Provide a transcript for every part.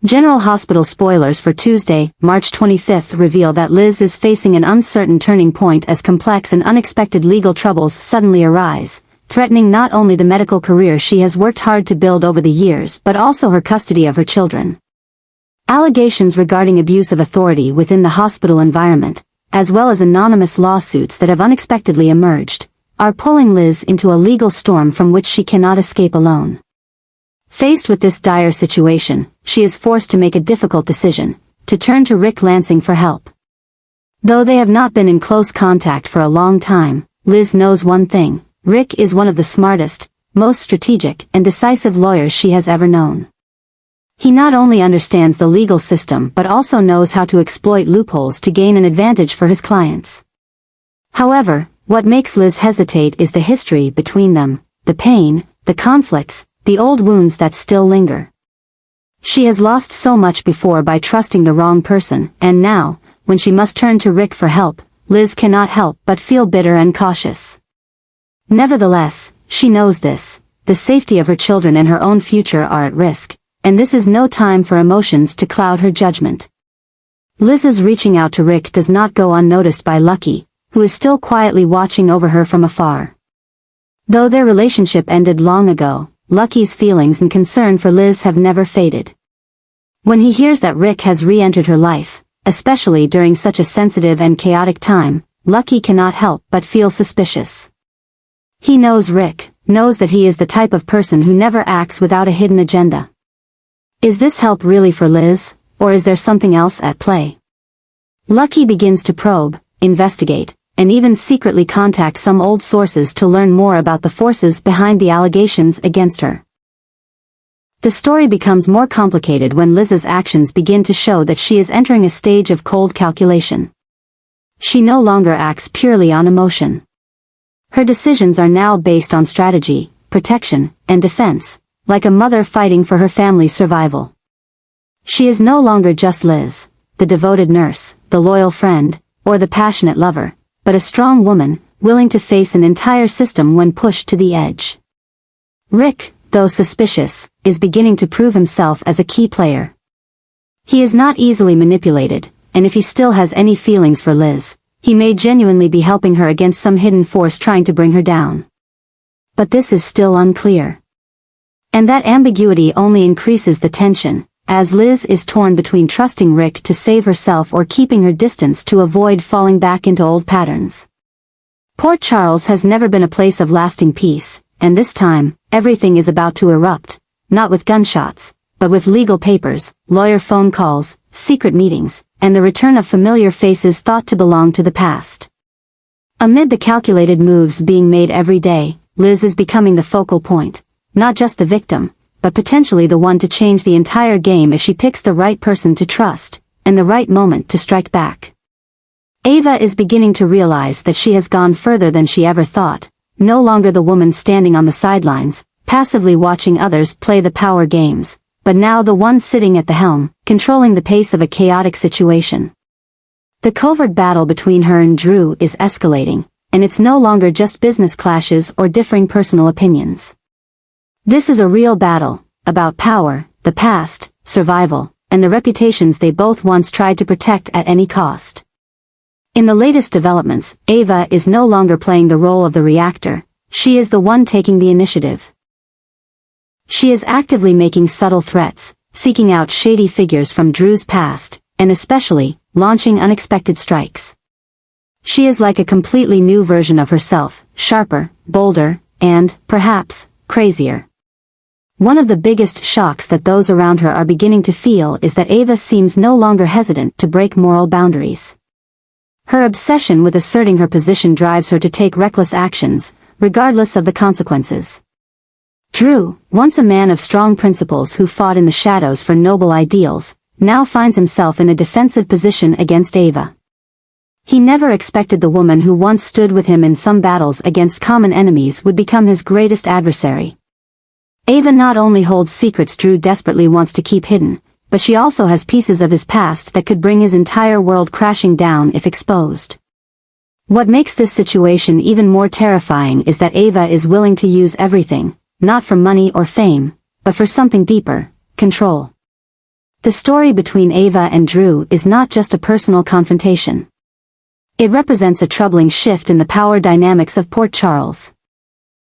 General Hospital spoilers for Tuesday, March 25 reveal that Liz is facing an uncertain turning point as complex and unexpected legal troubles suddenly arise, threatening not only the medical career she has worked hard to build over the years but also her custody of her children. Allegations regarding abuse of authority within the hospital environment, as well as anonymous lawsuits that have unexpectedly emerged, are pulling Liz into a legal storm from which she cannot escape alone. Faced with this dire situation, she is forced to make a difficult decision, to turn to Rick Lansing for help. Though they have not been in close contact for a long time, Liz knows one thing: Rick is one of the smartest, most strategic and decisive lawyers she has ever known. He not only understands the legal system but also knows how to exploit loopholes to gain an advantage for his clients. However, what makes Liz hesitate is the history between them, the pain, the conflicts, the old wounds that still linger. She has lost so much before by trusting the wrong person, and now, when she must turn to Rick for help, Liz cannot help but feel bitter and cautious. Nevertheless, she knows this: the safety of her children and her own future are at risk, and this is no time for emotions to cloud her judgment. Liz's reaching out to Rick does not go unnoticed by Lucky, who is still quietly watching over her from afar. Though their relationship ended long ago, Lucky's feelings and concern for Liz have never faded. When he hears that Rick has re-entered her life, especially during such a sensitive and chaotic time, Lucky cannot help but feel suspicious. He knows Rick, knows that he is the type of person who never acts without a hidden agenda. Is this help really for Liz, or is there something else at play? Lucky begins to probe, investigate, and even secretly contact some old sources to learn more about the forces behind the allegations against her. The story becomes more complicated when Liz's actions begin to show that she is entering a stage of cold calculation. She no longer acts purely on emotion. Her decisions are now based on strategy, protection, and defense, like a mother fighting for her family's survival. She is no longer just Liz, the devoted nurse, the loyal friend, or the passionate lover, but a strong woman, willing to face an entire system when pushed to the edge. Rick, though suspicious, is beginning to prove himself as a key player. He is not easily manipulated, and if he still has any feelings for Liz, he may genuinely be helping her against some hidden force trying to bring her down. But this is still unclear. And that ambiguity only increases the tension, as Liz is torn between trusting Rick to save herself or keeping her distance to avoid falling back into old patterns. Port Charles has never been a place of lasting peace, and this time, everything is about to erupt, not with gunshots, but with legal papers, lawyer phone calls, secret meetings, and the return of familiar faces thought to belong to the past. Amid the calculated moves being made every day, Liz is becoming the focal point, not just the victim, but potentially the one to change the entire game if she picks the right person to trust, and the right moment to strike back. Ava is beginning to realize that she has gone further than she ever thought, no longer the woman standing on the sidelines, passively watching others play the power games, but now the one sitting at the helm, controlling the pace of a chaotic situation. The covert battle between her and Drew is escalating, and it's no longer just business clashes or differing personal opinions. This is a real battle, about power, the past, survival, and the reputations they both once tried to protect at any cost. In the latest developments, Ava is no longer playing the role of the reactor, she is the one taking the initiative. She is actively making subtle threats, seeking out shady figures from Drew's past, and especially, launching unexpected strikes. She is like a completely new version of herself, sharper, bolder, and, perhaps, crazier. One of the biggest shocks that those around her are beginning to feel is that Ava seems no longer hesitant to break moral boundaries. Her obsession with asserting her position drives her to take reckless actions, regardless of the consequences. Drew, once a man of strong principles who fought in the shadows for noble ideals, now finds himself in a defensive position against Ava. He never expected the woman who once stood with him in some battles against common enemies would become his greatest adversary. Ava not only holds secrets Drew desperately wants to keep hidden, but she also has pieces of his past that could bring his entire world crashing down if exposed. What makes this situation even more terrifying is that Ava is willing to use everything, not for money or fame, but for something deeper: control. The story between Ava and Drew is not just a personal confrontation. It represents a troubling shift in the power dynamics of Port Charles.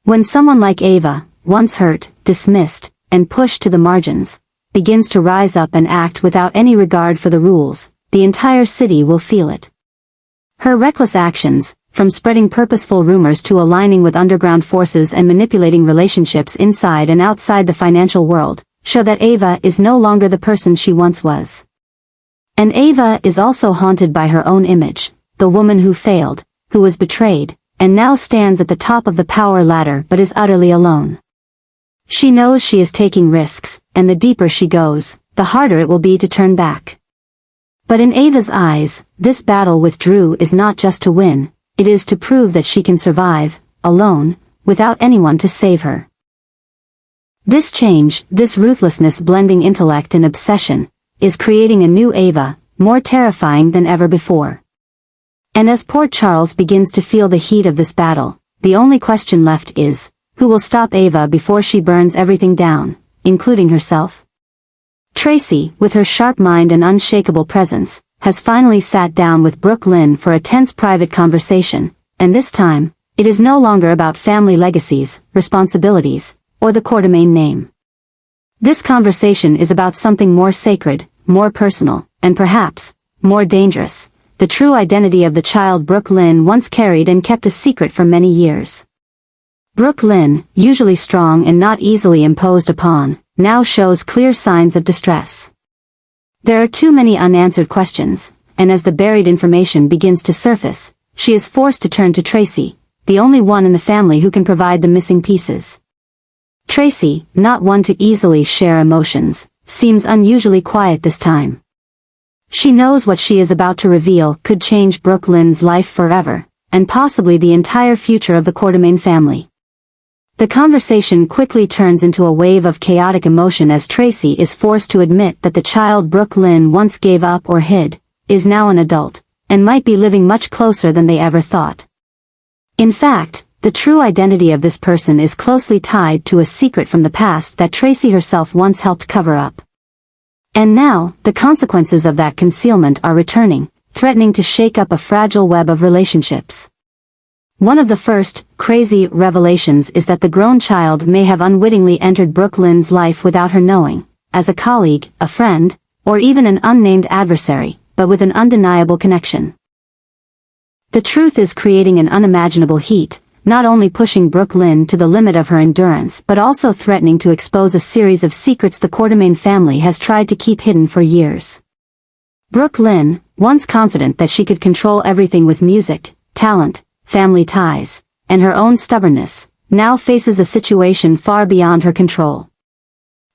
When someone like Ava, once hurt, dismissed, and pushed to the margins, begins to rise up and act without any regard for the rules, the entire city will feel it. Her reckless actions, from spreading purposeful rumors to aligning with underground forces and manipulating relationships inside and outside the financial world, show that Ava is no longer the person she once was. And Ava is also haunted by her own image, the woman who failed, who was betrayed, and now stands at the top of the power ladder but is utterly alone. She knows she is taking risks, and the deeper she goes, the harder it will be to turn back. But in Ava's eyes, this battle with Drew is not just to win, it is to prove that she can survive, alone, without anyone to save her. This change, this ruthlessness blending intellect and obsession, is creating a new Ava, more terrifying than ever before. And as Port Charles begins to feel the heat of this battle, the only question left is, who will stop Ava before she burns everything down, including herself? Tracy, with her sharp mind and unshakable presence, has finally sat down with Brooke Lynn for a tense private conversation, and this time, it is no longer about family legacies, responsibilities, or the Quartermaine name. This conversation is about something more sacred, more personal, and perhaps, more dangerous, the true identity of the child Brooke Lynn once carried and kept a secret for many years. Brooke Lynn, usually strong and not easily imposed upon, now shows clear signs of distress. There are too many unanswered questions, and as the buried information begins to surface, she is forced to turn to Tracy, the only one in the family who can provide the missing pieces. Tracy, not one to easily share emotions, seems unusually quiet this time. She knows what she is about to reveal could change Brooke Lynn's life forever, and possibly the entire future of the Quartermaine family. The conversation quickly turns into a wave of chaotic emotion as Tracy is forced to admit that the child Brooke Lynn once gave up or hid, is now an adult, and might be living much closer than they ever thought. In fact, the true identity of this person is closely tied to a secret from the past that Tracy herself once helped cover up. And now, the consequences of that concealment are returning, threatening to shake up a fragile web of relationships. One of the first, crazy, revelations is that the grown child may have unwittingly entered Brooke Lynn's life without her knowing, as a colleague, a friend, or even an unnamed adversary, but with an undeniable connection. The truth is creating an unimaginable heat, not only pushing Brooke Lynn to the limit of her endurance but also threatening to expose a series of secrets the Quartermaine family has tried to keep hidden for years. Brooke Lynn, once confident that she could control everything with music, talent, family ties, and her own stubbornness, now faces a situation far beyond her control.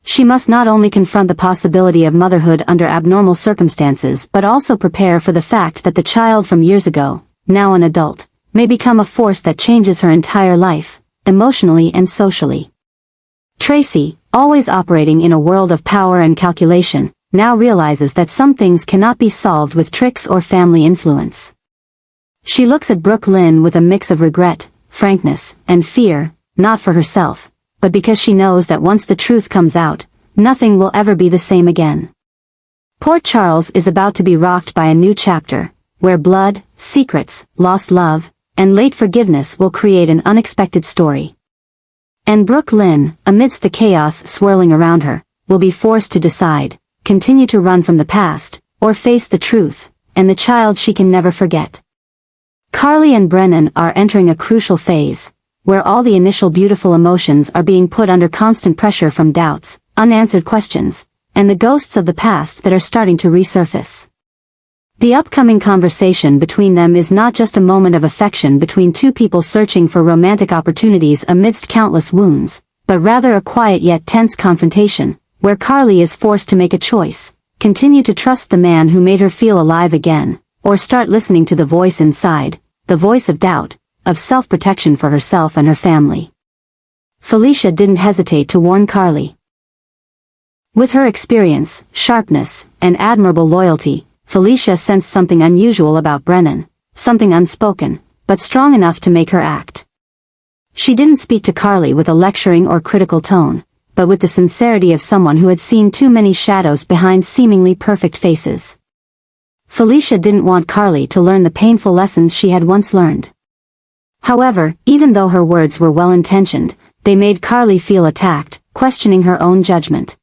She must not only confront the possibility of motherhood under abnormal circumstances but also prepare for the fact that the child from years ago, now an adult, may become a force that changes her entire life, emotionally and socially. Tracy, always operating in a world of power and calculation, now realizes that some things cannot be solved with tricks or family influence. She looks at Brooke Lynn with a mix of regret, frankness, and fear, not for herself, but because she knows that once the truth comes out, nothing will ever be the same again. Port Charles is about to be rocked by a new chapter, where blood, secrets, lost love, and late forgiveness will create an unexpected story. And Brooke Lynn, amidst the chaos swirling around her, will be forced to decide, continue to run from the past, or face the truth, and the child she can never forget. Carly and Brennan are entering a crucial phase, where all the initial beautiful emotions are being put under constant pressure from doubts, unanswered questions, and the ghosts of the past that are starting to resurface. The upcoming conversation between them is not just a moment of affection between two people searching for romantic opportunities amidst countless wounds, but rather a quiet yet tense confrontation, where Carly is forced to make a choice, continue to trust the man who made her feel alive again, or start listening to the voice inside, the voice of doubt, of self-protection for herself and her family. Felicia didn't hesitate to warn Carly. With her experience, sharpness, and admirable loyalty, Felicia sensed something unusual about Brennan, something unspoken, but strong enough to make her act. She didn't speak to Carly with a lecturing or critical tone, but with the sincerity of someone who had seen too many shadows behind seemingly perfect faces. Felicia didn't want Carly to learn the painful lessons she had once learned. However, even though her words were well-intentioned, they made Carly feel attacked, questioning her own judgment.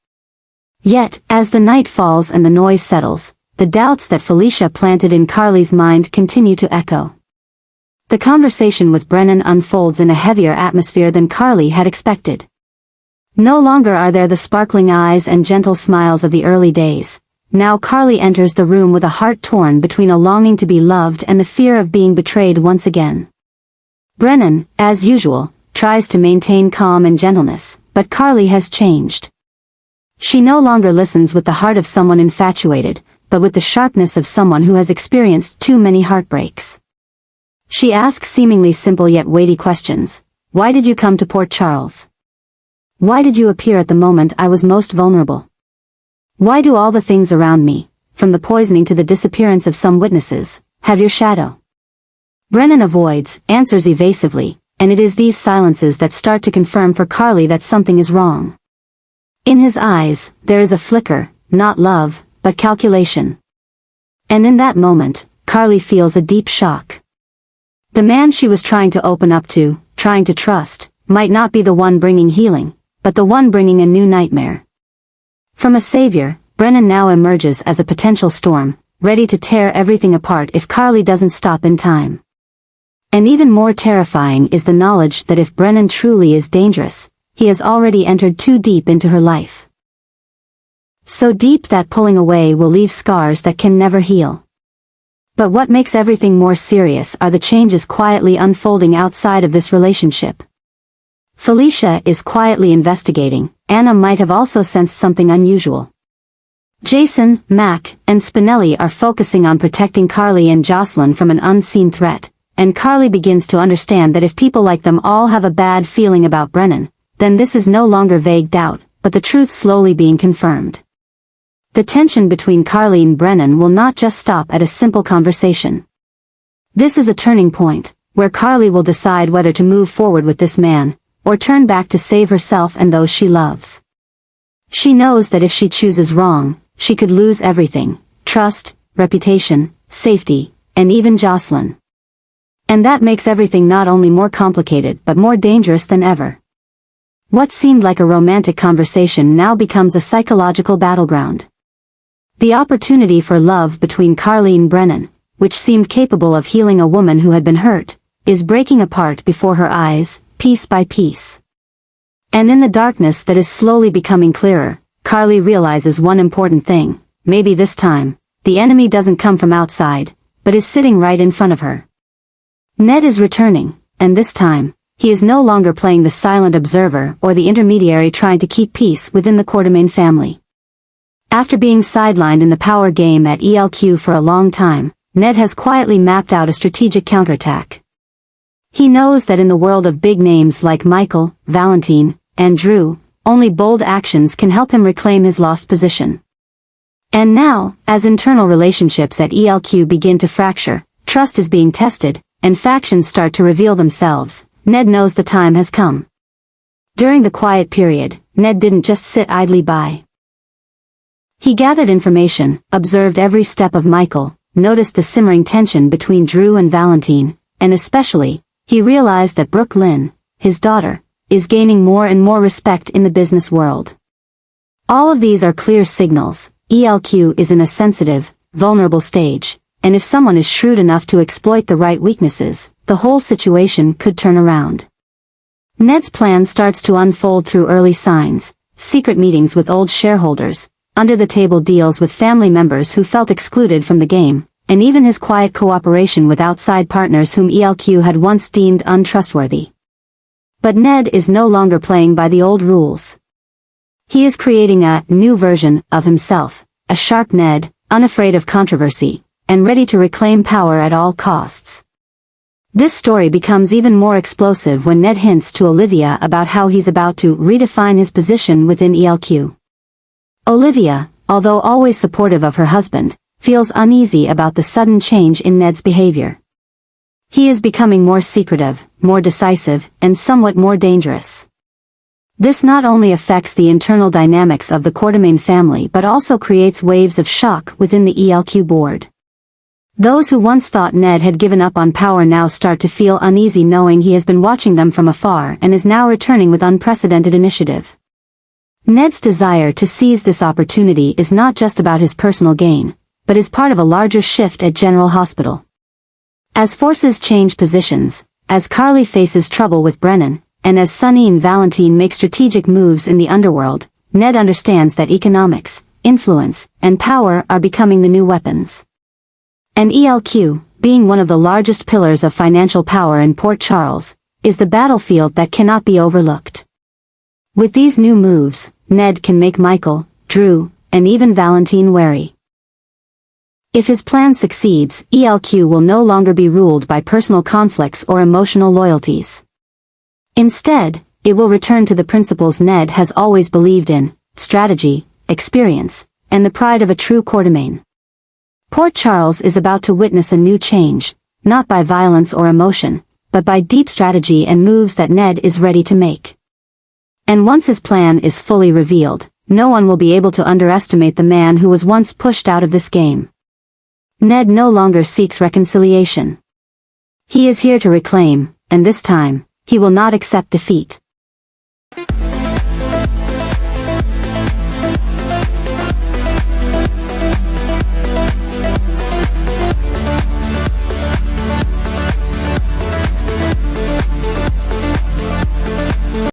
Yet, as the night falls and the noise settles, the doubts that Felicia planted in Carly's mind continue to echo. The conversation with Brennan unfolds in a heavier atmosphere than Carly had expected. No longer are there the sparkling eyes and gentle smiles of the early days. Now Carly enters the room with a heart torn between a longing to be loved and the fear of being betrayed once again. Brennan, as usual, tries to maintain calm and gentleness, but Carly has changed. She no longer listens with the heart of someone infatuated, but with the sharpness of someone who has experienced too many heartbreaks. She asks seemingly simple yet weighty questions. Why did you come to Port Charles? Why did you appear at the moment I was most vulnerable? Why do all the things around me, from the poisoning to the disappearance of some witnesses, have your shadow? Brennan avoids, answers evasively, and it is these silences that start to confirm for Carly that something is wrong. In his eyes, there is a flicker, not love, but calculation. And in that moment, Carly feels a deep shock. The man she was trying to open up to, trying to trust, might not be the one bringing healing, but the one bringing a new nightmare. From a savior, Brennan now emerges as a potential storm, ready to tear everything apart if Carly doesn't stop in time. And even more terrifying is the knowledge that if Brennan truly is dangerous, he has already entered too deep into her life. So deep that pulling away will leave scars that can never heal. But what makes everything more serious are the changes quietly unfolding outside of this relationship. Felicia is quietly investigating. Anna might have also sensed something unusual. Jason, Mac, and Spinelli are focusing on protecting Carly and Jocelyn from an unseen threat, and Carly begins to understand that if people like them all have a bad feeling about Brennan, then this is no longer vague doubt, but the truth slowly being confirmed. The tension between Carly and Brennan will not just stop at a simple conversation. This is a turning point, where Carly will decide whether to move forward with this man, or turn back to save herself and those she loves. She knows that if she chooses wrong, she could lose everything: trust, reputation, safety, and even Jocelyn. And that makes everything not only more complicated but more dangerous than ever. What seemed like a romantic conversation now becomes a psychological battleground. The opportunity for love between Carly and Brennan, which seemed capable of healing a woman who had been hurt, is breaking apart before her eyes, piece by piece. And in the darkness that is slowly becoming clearer, Carly realizes one important thing: maybe this time, the enemy doesn't come from outside, but is sitting right in front of her. Ned is returning, and this time, he is no longer playing the silent observer or the intermediary trying to keep peace within the Quartermain family. After being sidelined in the power game at ELQ for a long time, Ned has quietly mapped out a strategic counterattack. He knows that in the world of big names like Michael, Valentine, and Drew, only bold actions can help him reclaim his lost position. And now, as internal relationships at ELQ begin to fracture, trust is being tested, and factions start to reveal themselves, Ned knows the time has come. During the quiet period, Ned didn't just sit idly by. He gathered information, observed every step of Michael, noticed the simmering tension between Drew and Valentine, and especially, he realized that Brooke Lynn, his daughter, is gaining more and more respect in the business world. All of these are clear signals. ELQ is in a sensitive, vulnerable stage, and if someone is shrewd enough to exploit the right weaknesses, the whole situation could turn around. Ned's plan starts to unfold through early signs: secret meetings with old shareholders, under-the-table deals with family members who felt excluded from the game, and even his quiet cooperation with outside partners whom ELQ had once deemed untrustworthy. But Ned is no longer playing by the old rules. He is creating a new version of himself, a sharp Ned, unafraid of controversy, and ready to reclaim power at all costs. This story becomes even more explosive when Ned hints to Olivia about how he's about to redefine his position within ELQ. Olivia, although always supportive of her husband, feels uneasy about the sudden change in Ned's behavior. He is becoming more secretive, more decisive, and somewhat more dangerous. This not only affects the internal dynamics of the Quartermain family but also creates waves of shock within the ELQ board. Those who once thought Ned had given up on power now start to feel uneasy knowing he has been watching them from afar and is now returning with unprecedented initiative. Ned's desire to seize this opportunity is not just about his personal gain, but is part of a larger shift at General Hospital. As forces change positions, as Carly faces trouble with Brennan, and as Sunny and Valentine make strategic moves in the underworld, Ned understands that economics, influence, and power are becoming the new weapons. And ELQ, being one of the largest pillars of financial power in Port Charles, is the battlefield that cannot be overlooked. With these new moves, Ned can make Michael, Drew, and even Valentine wary. If his plan succeeds, ELQ will no longer be ruled by personal conflicts or emotional loyalties. Instead, it will return to the principles Ned has always believed in: strategy, experience, and the pride of a true Quartermain. Port Charles is about to witness a new change, not by violence or emotion, but by deep strategy and moves that Ned is ready to make. And once his plan is fully revealed, no one will be able to underestimate the man who was once pushed out of this game. Ned no longer seeks reconciliation. He is here to reclaim, and this time, he will not accept defeat.